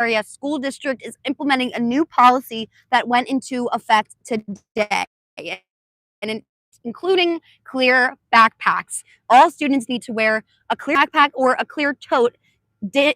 Area School District is implementing a new policy that went into effect today, and including clear backpacks. All students need to wear a clear backpack or a clear tote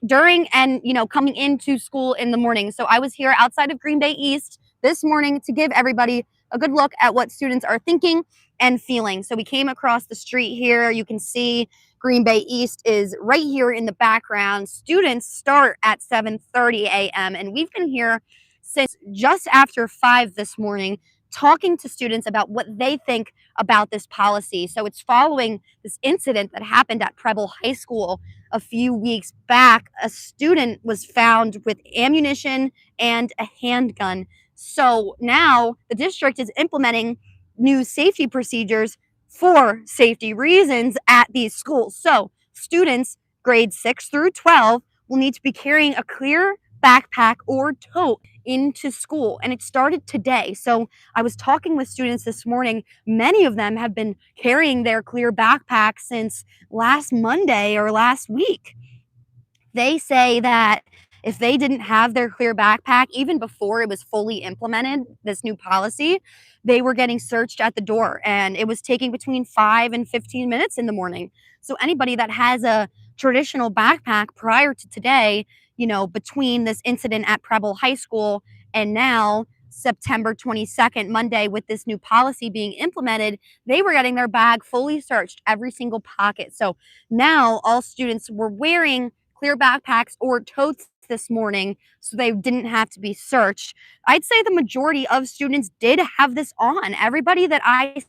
during and coming into school in the morning. So I was here outside of Greenbay East this morning to give everybody a good look at what students are thinking and feeling. So we came across the street here. You can see Greenbay East is right here in the background. Students start at 7:30 a.m. and we've been here since just after 5 this morning talking to students about what they think about this policy. So it's following this incident that happened at Preble High School a few weeks back. A student was found with ammunition and a handgun. So now the district is implementing new safety procedures for safety reasons at these schools. So students grades 6 through 12 will need to be carrying a clear backpack or tote into school, and it started today. So I was talking with students this morning. Many of them have been carrying their clear backpack since last Monday or last week. They say that if they didn't have their clear backpack, even before it was fully implemented, this new policy, they were getting searched at the door, and it was taking between 5 and 15 minutes in the morning. So anybody that has a traditional backpack prior to today, between this incident at Preble High School and now September 22nd, Monday, with this new policy being implemented, they were getting their bag fully searched, every single pocket. So now all students were wearing clear backpacks or totes this morning, so they didn't have to be searched. I'd say the majority of students did have this on. Everybody that I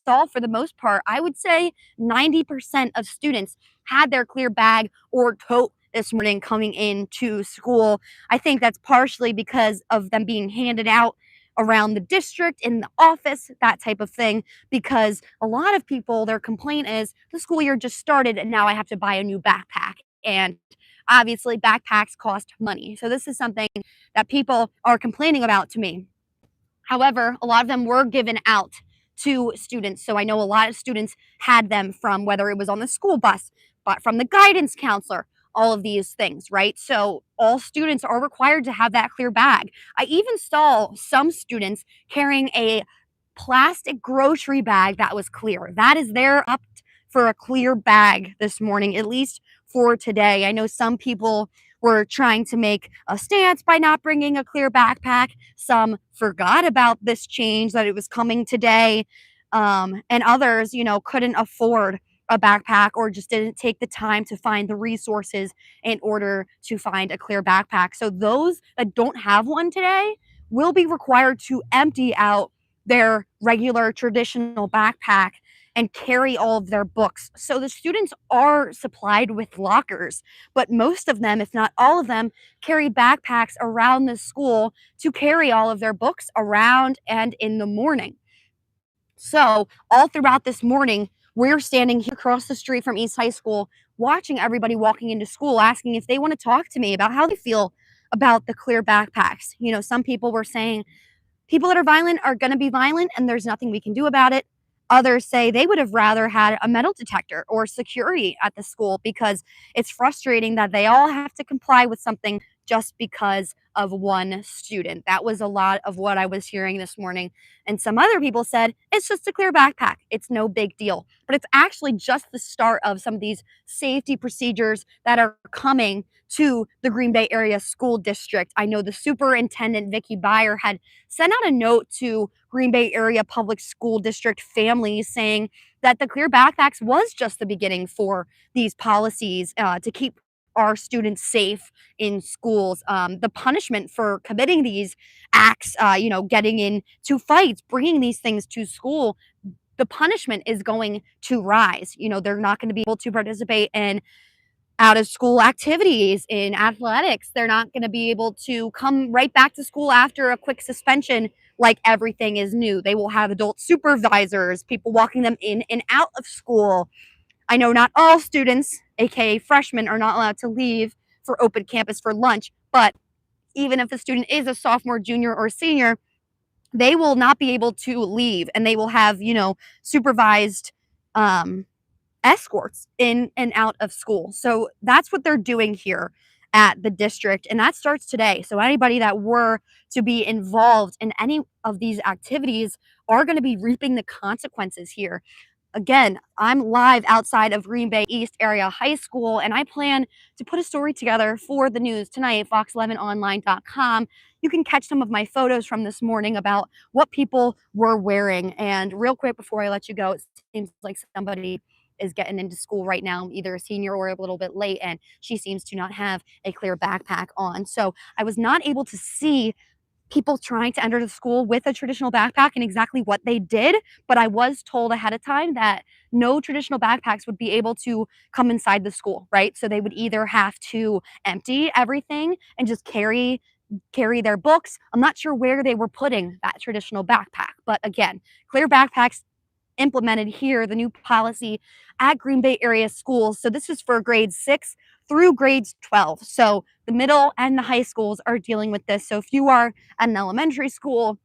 saw, for the most part, I would say 90% of students had their clear bag or tote this morning coming into school. I think that's partially because of them being handed out around the district, in the office, that type of thing, because a lot of people, their complaint is the school year just started and now I have to buy a new backpack. And obviously backpacks cost money. So this is something that people are complaining about to me. However, a lot of them were given out to students. So I know a lot of students had them from, whether it was on the school bus, but from the guidance counselor, all of these things, right? So all students are required to have that clear bag. I even saw some students carrying a plastic grocery bag that was clear. That is there up for a clear bag this morning, at least for today. I know some people were trying to make a stance by not bringing a clear backpack. Some forgot about this change, that it was coming today. And others, couldn't afford a backpack or just didn't take the time to find the resources in order to find a clear backpack. So those that don't have one today will be required to empty out their regular traditional backpack and carry all of their books. So the students are supplied with lockers, but most of them, if not all of them, carry backpacks around the school to carry all of their books around and in the morning. So all throughout this morning, we're standing here across the street from East High School, watching everybody walking into school, asking if they want to talk to me about how they feel about the clear backpacks. Some people were saying people that are violent are going to be violent and there's nothing we can do about it. Others say they would have rather had a metal detector or security at the school because it's frustrating that they all have to comply with something just because of one student. That was a lot of what I was hearing this morning. And some other people said, it's just a clear backpack. It's no big deal. But it's actually just the start of some of these safety procedures that are coming to the Green Bay Area School District. I know the superintendent, Vicki Byer, had sent out a note to Green Bay Area Public School District families saying that the clear backpacks was just the beginning for these policies to keep our students safe in schools. The punishment for committing these acts, getting into fights, bringing these things to school, the punishment is going to rise. They're not going to be able to participate in out of school activities, in athletics. They're not going to be able to come right back to school after a quick suspension like everything is new. They will have adult supervisors, people walking them in and out of school. I know not all students, aka freshmen, are not allowed to leave for open campus for lunch, but even if the student is a sophomore, junior, or senior, they will not be able to leave, and they will have, supervised escorts in and out of school. So that's what they're doing here at the district, and that starts today. So anybody that were to be involved in any of these activities are going to be reaping the consequences here. Again, I'm live outside of Greenbay East Area High School, and I plan to put a story together for the news tonight, fox11online.com. You can catch some of my photos from this morning about what people were wearing. And real quick before I let you go, it seems like somebody is getting into school right now, either a senior or a little bit late, and she seems to not have a clear backpack on. So I was not able to see people trying to enter the school with a traditional backpack and exactly what they did, but I was told ahead of time that no traditional backpacks would be able to come inside the school, right? So they would either have to empty everything and just carry their books. I'm not sure where they were putting that traditional backpack, but again, clear backpacks implemented here, the new policy at Green Bay area schools. So this is for grades 6 through grades 12. So the middle and the high schools are dealing with this. So if you are at an elementary school,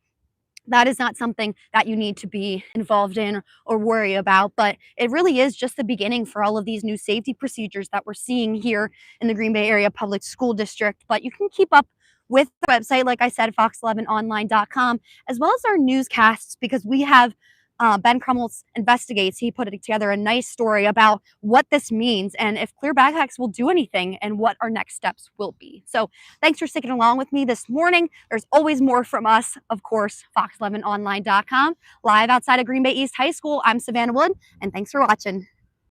that is not something that you need to be involved in or worry about, but it really is just the beginning for all of these new safety procedures that we're seeing here in the Green Bay Area Public School District. But you can keep up with the website, like I said, fox11online.com, as well as our newscasts, because we have Ben Krummel's Investigates. He put together a nice story about what this means and if clear backpacks will do anything and what our next steps will be. So thanks for sticking along with me this morning. There's always more from us, of course, fox11online.com. Live outside of Green Bay East High School, I'm Savannah Wood, and thanks for watching.